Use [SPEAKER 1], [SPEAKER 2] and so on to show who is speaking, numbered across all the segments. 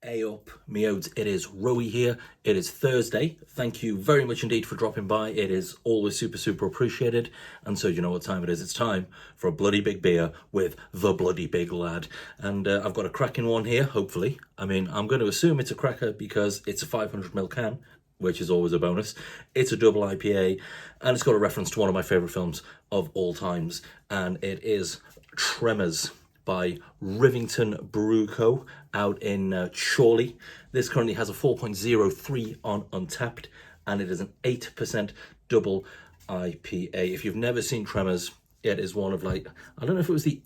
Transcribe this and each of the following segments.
[SPEAKER 1] Hey up, meodes, it is Rowie here. It is Thursday. Thank you very much indeed for dropping by. It is always super appreciated. And so you know what time it is. It's time for a bloody big beer with the bloody big lad. And I've got a cracking one here, hopefully. I mean, I'm going to assume it's a cracker because it's a 500ml can, which is always a bonus. It's a double IPA, and it's got a reference to one of my favourite films of all times. And it is Tremors by Rivington Brew Co. out in Chorley. This currently has a 4.03 on Untapped, and it is an 8% double IPA. If you've never seen Tremors, it is one of, like, I don't know if it was the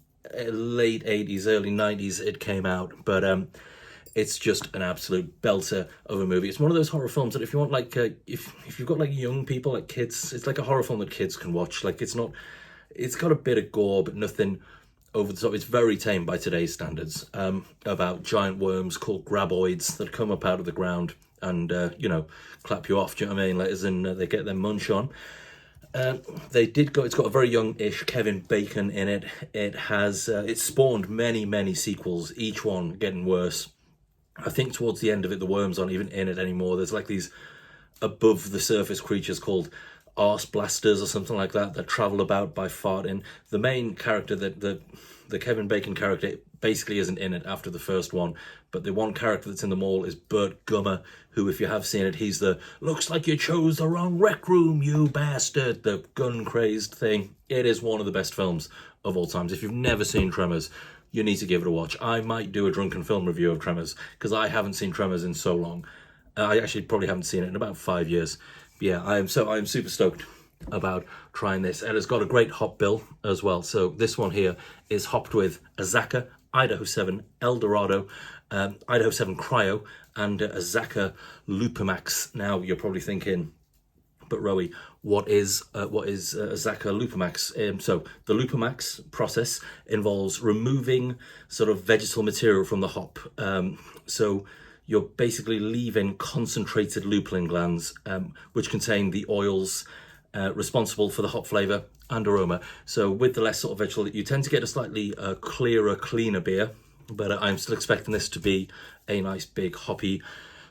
[SPEAKER 1] late 80s, early 90s it came out, but it's just an absolute belter of a movie. It's one of those horror films that if you want, like, if you've got, like, young people, like kids, it's like a horror film that kids can watch. Like, it's got a bit of gore, but nothing over the top. It's very tame by today's standards, about giant worms called graboids that come up out of the ground and, clap you off, do you know what I mean? Like, as in, they get their munch on. It's got a very young-ish Kevin Bacon in it. It's spawned many sequels, each one getting worse. I think towards the end of it, the worms aren't even in it anymore. There's like these above the surface creatures called arse blasters or something like that travel about by farting. The main character, the Kevin Bacon character, basically isn't in it after the first one, but the one character that's in them all is Bert Gummer, who, if you have seen it, he's the "looks like you chose the wrong rec room, you bastard," the gun-crazed thing. It is one of the best films of all times. If you've never seen Tremors, you need to give it a watch. I might do a drunken film review of Tremors, because I haven't seen Tremors in so long. I actually probably haven't seen it in about 5 years. But yeah, I am super stoked about trying this, and it's got a great hop bill as well. So this one here is hopped with Azacca, Idaho 7, Eldorado, Idaho 7 Cryo, and Azacca Lupamax. Now you're probably thinking, but Rowie, what is Azacca Lupamax? So the Lupamax process involves removing sort of vegetal material from the hop. So you're basically leaving concentrated lupulin glands, which contain the oils responsible for the hop flavour and aroma. So with the less sort of vegetable, you tend to get a slightly clearer, cleaner beer, but I'm still expecting this to be a nice big hoppy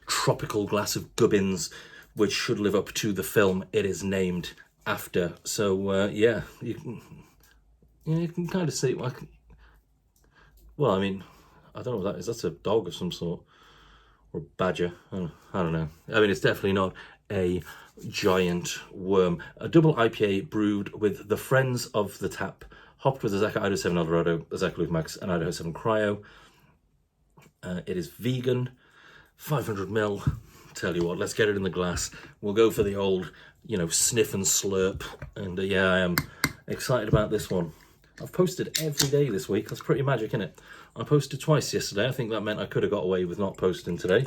[SPEAKER 1] tropical glass of gubbins, which should live up to the film it is named after. So you can kind of see, well, I mean, I don't know what that is. That's a dog of some sort. Or badger, I don't know. I mean, it's definitely not a giant worm. A double IPA brewed with the Friends of the Tap, hopped with Azacca Idaho 7 Eldorado, Azacca Lupamax, and Idaho 7 Cryo. It is vegan, 500ml. Tell you what, let's get it in the glass. We'll go for the old, sniff and slurp. And yeah, I am excited about this one. I've posted every day this week. That's pretty magic, isn't it? I posted twice yesterday. I think that meant I could have got away with not posting today.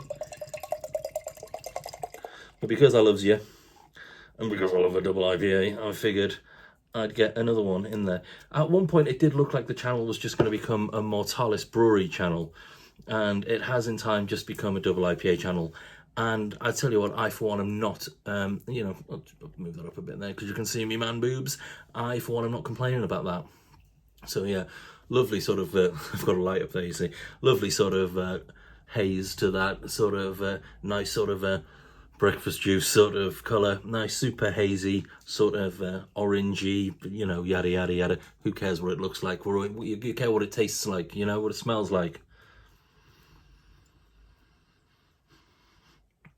[SPEAKER 1] But because I loves you, and because I love a double IPA, I figured I'd get another one in there. At one point, it did look like the channel was just going to become a Mortalis Brewery channel. And it has in time just become a double IPA channel. And I tell you what, I for one am not, I'll move that up a bit there because you can see me man boobs. I for one am not complaining about that. So yeah, lovely sort of, I've got a light up there, you see, lovely sort of haze to that, sort of nice sort of breakfast juice sort of colour, nice super hazy, sort of orangey, yada yada yada. Who cares what it looks like? You care what it tastes like, what it smells like.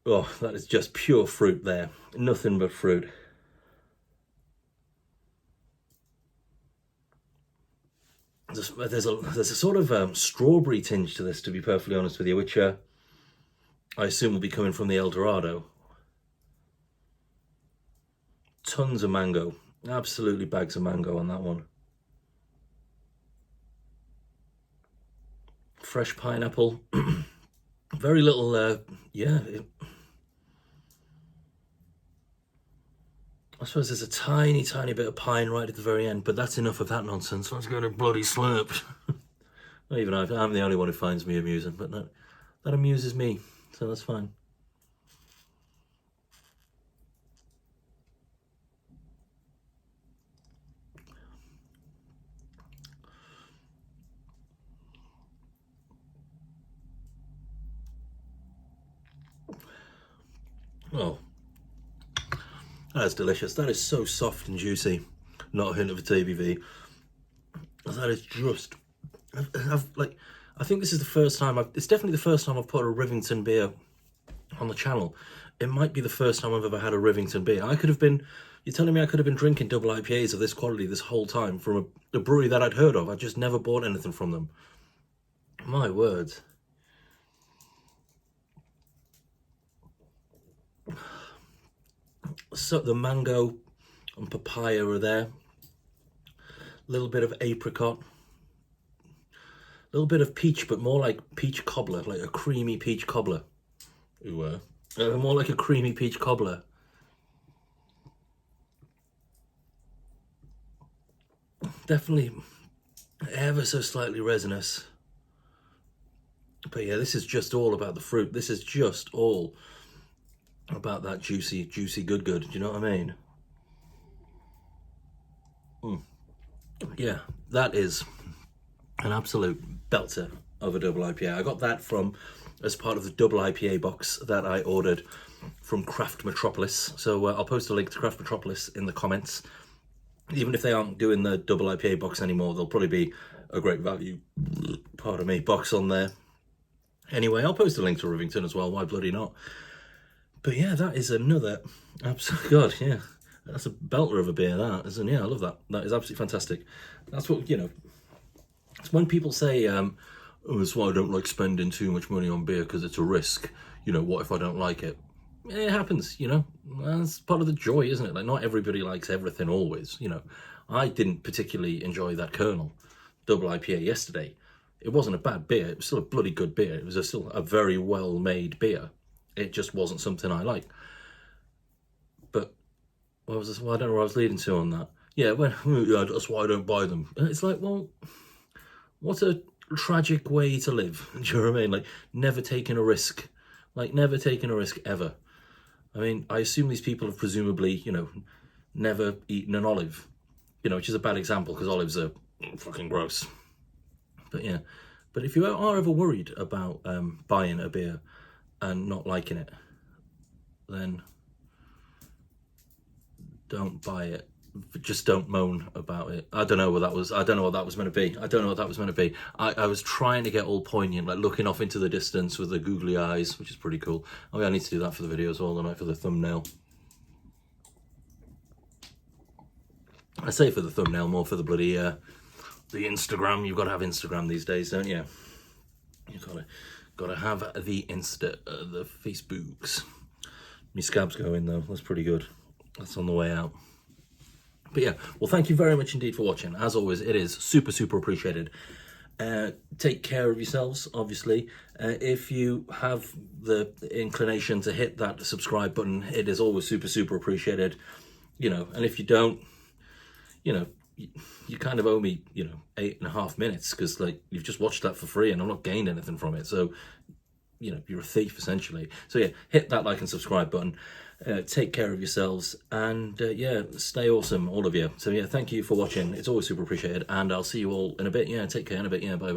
[SPEAKER 1] Oh, that is just pure fruit there, nothing but fruit. There's a sort of strawberry tinge to this, to be perfectly honest with you, which I assume will be coming from the Eldorado. Tons of mango, absolutely bags of mango on that one. Fresh pineapple, very little, I suppose there's a tiny bit of pine right at the very end, but that's enough of that nonsense. Let's go to bloody slurp. Not even I'm the only one who finds me amusing, but that amuses me, so that's fine. Oh, that is delicious. That is so soft and juicy. Not a hint of a TBV. That is just... I think this is the first time it's definitely the first time I've put a Rivington beer on the channel. It might be the first time I've ever had a Rivington beer. You're telling me I could have been drinking double IPAs of this quality this whole time from a brewery that I'd heard of. I just never bought anything from them. My words. So the mango and papaya are there. A little bit of apricot. A little bit of peach, but more like peach cobbler, like a creamy peach cobbler. Ooh, more like a creamy peach cobbler. Definitely ever so slightly resinous. But yeah, this is just all about the fruit. This is just all about that juicy, juicy good. Do you know what I mean? Yeah, that is an absolute belter of a double IPA. I got that as part of the double IPA box that I ordered from Craft Metropolis. So I'll post a link to Craft Metropolis in the comments. Even if they aren't doing the double IPA box anymore, there'll probably be a great value, pardon me, box on there. Anyway, I'll post a link to Rivington as well. Why bloody not? But yeah, that is another absolute... God, yeah. That's a belter of a beer, that, isn't it? Yeah, I love that. That is absolutely fantastic. That's what, it's when people say, oh, that's why I don't like spending too much money on beer, because it's a risk. What if I don't like it? It happens, That's part of the joy, isn't it? Like, not everybody likes everything always, I didn't particularly enjoy that Colonel double IPA yesterday. It wasn't a bad beer. It was still a bloody good beer. It was still a very well-made beer. It just wasn't something I like. But I don't know where I was leading to on that. Yeah, that's why I don't buy them. It's like, well, what a tragic way to live. Do you know what I mean? Like, never taking a risk. Like, never taking a risk ever. I mean, I assume these people have presumably, never eaten an olive. Which is a bad example because olives are fucking gross. But yeah. But if you are ever worried about buying a beer and not liking it, then don't buy it. Just don't moan about it. I don't know what that was meant to be. I was trying to get all poignant, like looking off into the distance with the googly eyes, which is pretty cool. Oh yeah, I need to do that for the video as well, don't I, for the thumbnail. I say for the thumbnail, more for the bloody the Instagram. You've got to have Instagram these days, don't you? You've got to have the the Facebooks. My scab's going though. That's pretty good. That's on the way out. But yeah, well, thank you very much indeed for watching. As always, it is super, super appreciated. Take care of yourselves, obviously. If you have the inclination to hit that subscribe button, it is always super, super appreciated. And if you don't, you kind of owe me, 8.5 minutes because, like, you've just watched that for free and I'm not gained anything from it. So, you're a thief, essentially. So yeah, hit that like and subscribe button. Take care of yourselves, and yeah, stay awesome, all of you. So yeah, thank you for watching. It's always super appreciated, and I'll see you all in a bit. Yeah, take care in a bit. Yeah, bye.